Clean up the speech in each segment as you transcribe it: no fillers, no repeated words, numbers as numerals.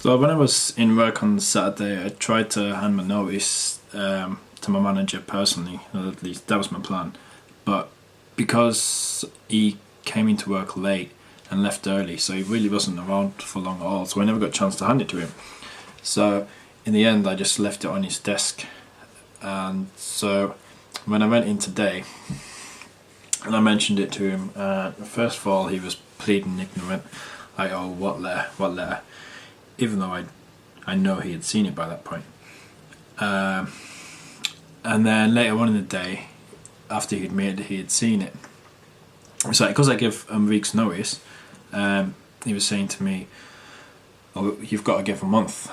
So when I was in work on Saturday, I tried to hand my notice to my manager personally, or at least that was my plan. But because he came into work late and left early, so he really wasn't around for long at all, so I never got a chance to hand it to him. So in the end I just left it on his desk, and so when I went in today and I mentioned it to him, first of all he was pleading ignorant, like, oh, what letter, even though I know he had seen it by that point. And then later on in the day, after he had seen it, it's like, because I give a week's notice, he was saying to me, oh, you've got to give a month.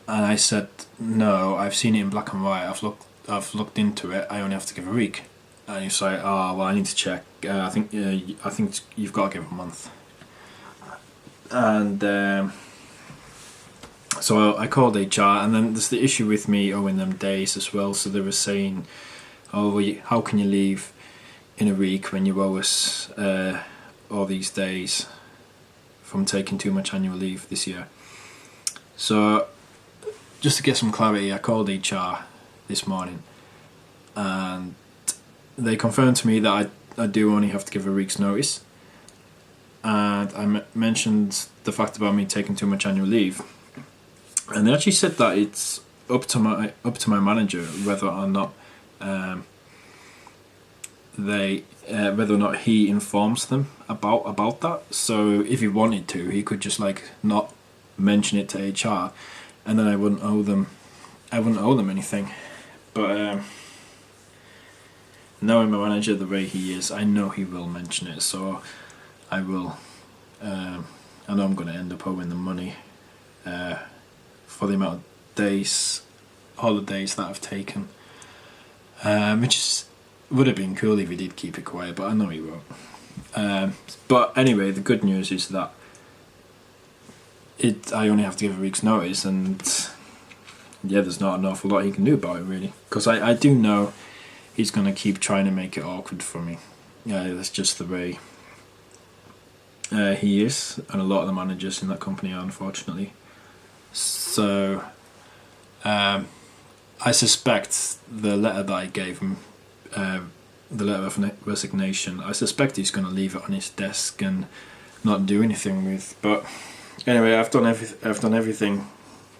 And I said, no, I've seen it in black and white, I've looked into it, I only have to give a week. And he's like, oh, well, I need to check, I think you've got to give a month. And so I called HR, and then there's the issue with me owing them days as well. So they were saying, oh, well, how can you leave in a week when you owe us all these days from taking too much annual leave this year? So just to get some clarity, I called HR this morning, and they confirmed to me that I do only have to give a week's notice. And I mentioned the fact about me taking too much annual leave, and they actually said that it's up to my manager whether or not whether or not he informs them about that. So if he wanted to, he could just like not mention it to HR, and then I wouldn't owe them anything. But knowing my manager the way he is, I know he will mention it, so I will. I know I'm going to end up owing them money for the amount of holidays that I've taken, which would have been cool if he did keep it quiet, but I know he won't. But anyway, the good news is that I only have to give a week's notice, and yeah, there's not an awful lot he can do about it really, because I do know he's going to keep trying to make it awkward for me. Yeah, that's just the way he is, and a lot of the managers in that company are, unfortunately. So I suspect the letter that I gave him, the letter of resignation, I suspect he's going to leave it on his desk and not do anything with. But anyway, I've done everything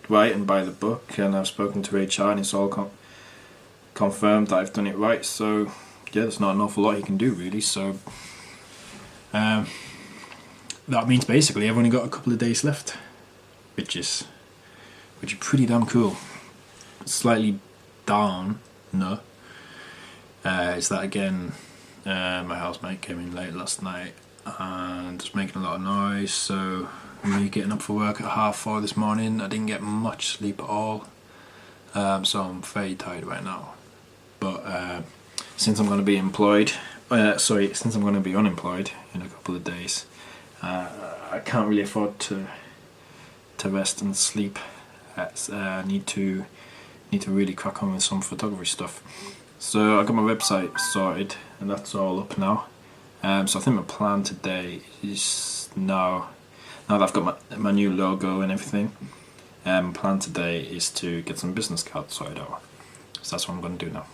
right and by the book, and I've spoken to HR, and it's all confirmed that I've done it right. So yeah, there's not an awful lot he can do really. So that means basically I've only got a couple of days left, which is pretty damn cool. Slightly down, no. Is that again? My housemate came in late last night and was making a lot of noise. So me getting up for work at 4:30 this morning, I didn't get much sleep at all. So I'm very tired right now. But since I'm going to be since I'm going to be unemployed in a couple of days, I can't really afford to rest and sleep. I need to really crack on with some photography stuff. So I got my website sorted, and that's all up now. So I think my plan today is now that I've got my new logo and everything, my plan today is to get some business cards sorted out. So that's what I'm going to do now.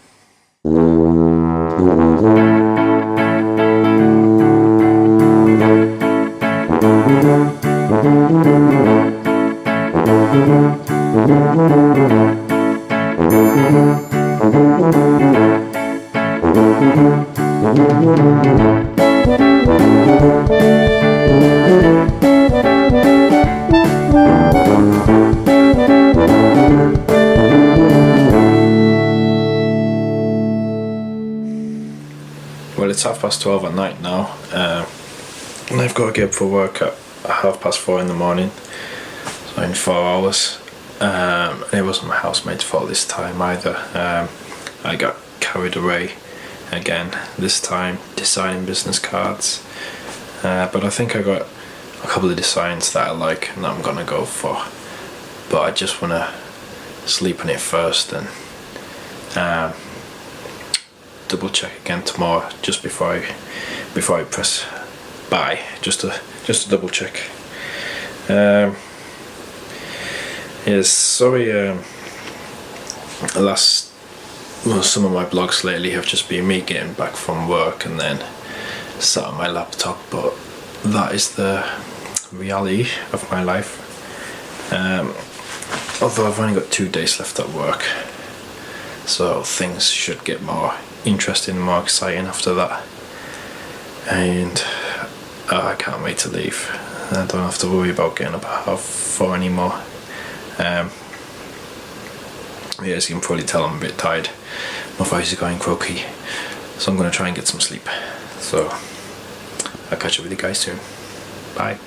Well, it's 12:30 at night now, and I've got to get up for work at 4:30 in the morning, so in 4 hours. It wasn't my housemate's fault this time either. I got carried away again, this time designing business cards, but I think I got a couple of designs that I like and that I'm gonna go for, but I just want to sleep on it first and double check again tomorrow just before I press buy, just to double check. Yes, sorry. Some of my vlogs lately have just been me getting back from work and then sat on my laptop, but that is the reality of my life. Although I've only got 2 days left at work, so things should get more interesting, more exciting after that. And I can't wait to leave. I don't have to worry about getting up at 4:30 anymore. Yeah, as you can probably tell, I'm a bit tired. My voice is going croaky, so I'm going to try and get some sleep. So I'll catch up with you guys soon. Bye.